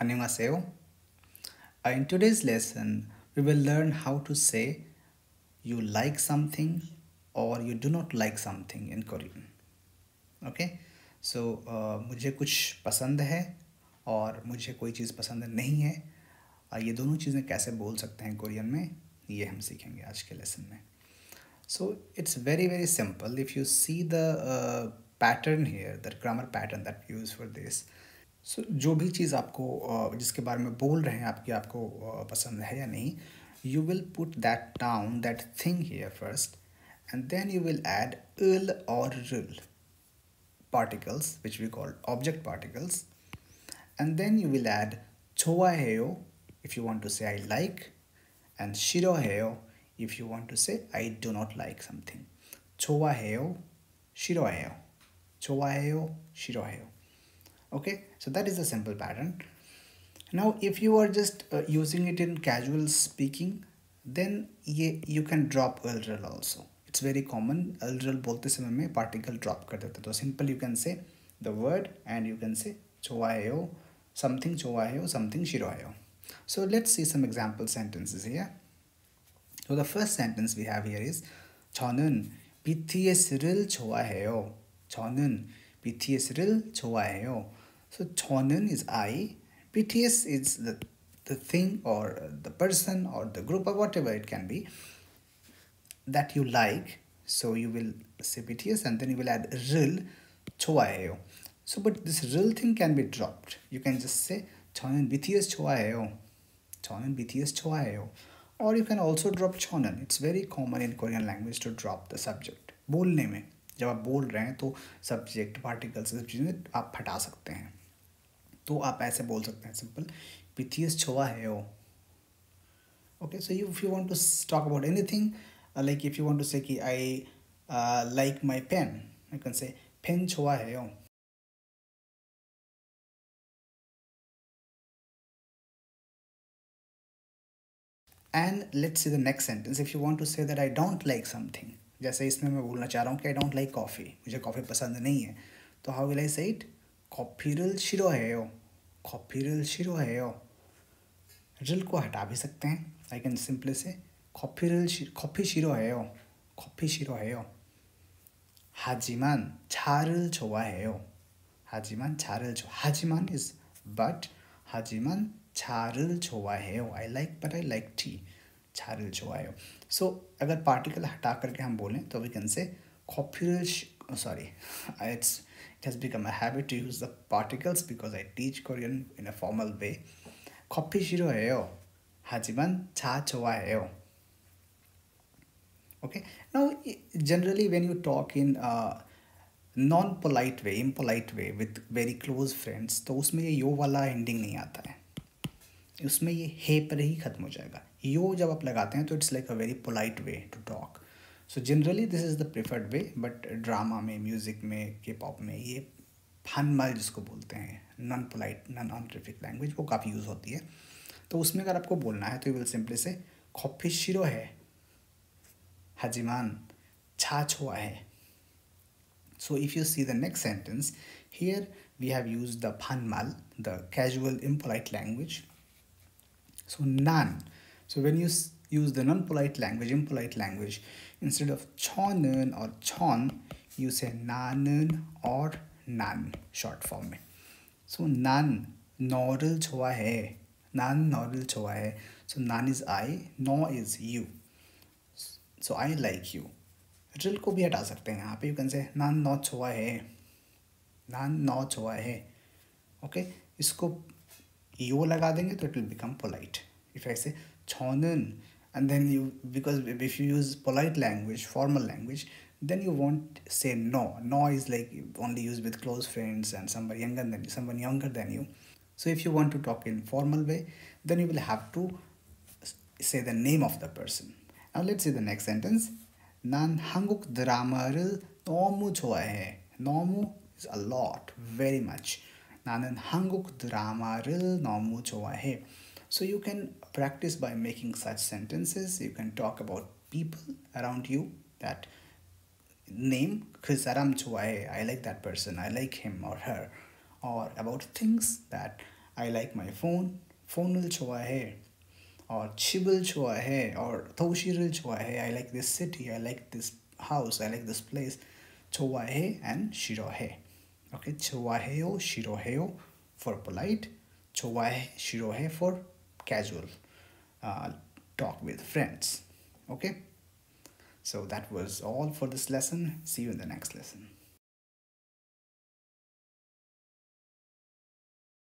Annyeonghaseyo. In today's lesson, we will learn how to say you like something or you do not like something in Korean. Okay? So मुझे कुछ पसंद है और मुझे कोई चीज़ पसंद नहीं है. ये दोनों चीज़ें कैसे बोल सकते हैं कोरियन में, ये हम सीखेंगे आज के लेसन में. So it's very simple. If you see the pattern here, the grammar pattern that we use for this. So जो भी चीज़ आपको जिसके बारे में बोल रहे हैं आपको पसंद है या नहीं, you will put that down, that thing here first, and then you will add ul or rul particles, which we call object particles, and then you will add 좋아해요 if you want to say I like, and 싫어해요 if you want to say I do not like something. 좋아해요, 싫어해요. 좋아해요, 싫어해요. Okay, so that is a simple pattern. Now if you are just using it in casual speaking, then you can drop ulral also. It's very common. Ulral बोलते समय में particle drop कर देते, तो simple you can say the word and you can say 좋아해요 something, 좋아해요 something, 싫어해요. So let's see some example sentences here. So the first sentence we have here is 저는 BTS를 좋아해요. 저는 BTS를 좋아해요. So 저는 is I, BTS is the thing or the person or the group or whatever it can be that you like. So you will say BTS and then you will add 를 좋아해요. So but this 를 thing can be dropped. You can just say 저는 BTS 좋아해요. 저는 BTS 좋아해요. Or you can also drop 저는. It's very common in Korean language to drop the subject. बोलने में जब आप बोल रहे हैं तो subject particles सब चीज़ें आप हटा सकते हैं. तो आप ऐसे बोल सकते हैं simple BTS 좋아해요. Okay, so if you want to talk about anything, like if you want to say कि I like my pen, you can say pen 좋아해요. And let's see the next sentence. If you want to say that I don't like something, जैसे इसमें मैं बोलना चाह रहा हूँ कि I don't like coffee, मुझे कॉफ़ी पसंद नहीं है, तो how will I say it? 커피를 싫어해요. 커피를 싫어해요. 를 को हटा भी सकते हैं. I can simply say 커피 싫어해요. 커피 싫어해요. 하지만 차를 좋아해요. 하지만 is but. 하지만 차를 좋아해요. I like but I like tea. 차를 좋아해요. So अगर particle हटा करके हम बोलें तो we can say sorry, it has become a habit to use the particles because I teach Korean in a formal way. 커피 싫어해요. 하지만 차 좋아해요. Okay, now generally when you talk in non-polite way, impolite way with very close friends, तो उसमें ये यो वाला ending नहीं आता है. उसमें ये हे पर ही खत्म हो जाएगा. यो जब आप लगाते हैं तो it's like a very polite way to talk. So generally this is the preferred way, but drama में, म्यूज़िक में, के पॉप में ये फनमल जिसको बोलते हैं, non polite non honorific language, वो काफ़ी यूज़ होती है. तो उसमें अगर आपको बोलना है तो यू विल सिंपली से 커피 싫어해. 하지만 차 좋아해. So if you see the next sentence, here we have used the 반말, the casual impolite language. So 난. So when you use the non-polite language, impolite language, instead of 저는 or 천, you say 나는 or 난, short form. So 난 너를 좋아해. 난 너를 좋아해. So 난 is I, 너 is you. So I like you. ऋल को भी हटा सकते हैं यहाँ पे. You can say 난 너 좋아해. 난 너 좋아해. Okay, इसको यो लगा देंगे तो it will become polite. If I say 저는, and then you, because if you use polite language, formal language, then you won't say no. No is like only used with close friends and someone younger than you. So if you want to talk in formal way, then you will have to say the name of the person. Now let's see the next sentence. 난 한국 드라마를 너무 좋아해. 너무 is a lot, very much. 나는 한국 드라마를 너무 좋아해. So you can practice by making such sentences. You can talk about people around you, that name 그 사람 좋아해. I like that person. I like him or her. Or about things that I like my phone. Phone choa hai. Or chibil choa hai. Or thoshiril choa hai. I like this city. I like this house. I like this place. Choa hai and shiro hai. Okay, choa heo, shiro heo for polite. Choa hai, shiro hai for casual uh, talk with friends. Okay, so that was all for this lesson. See you in the next lesson.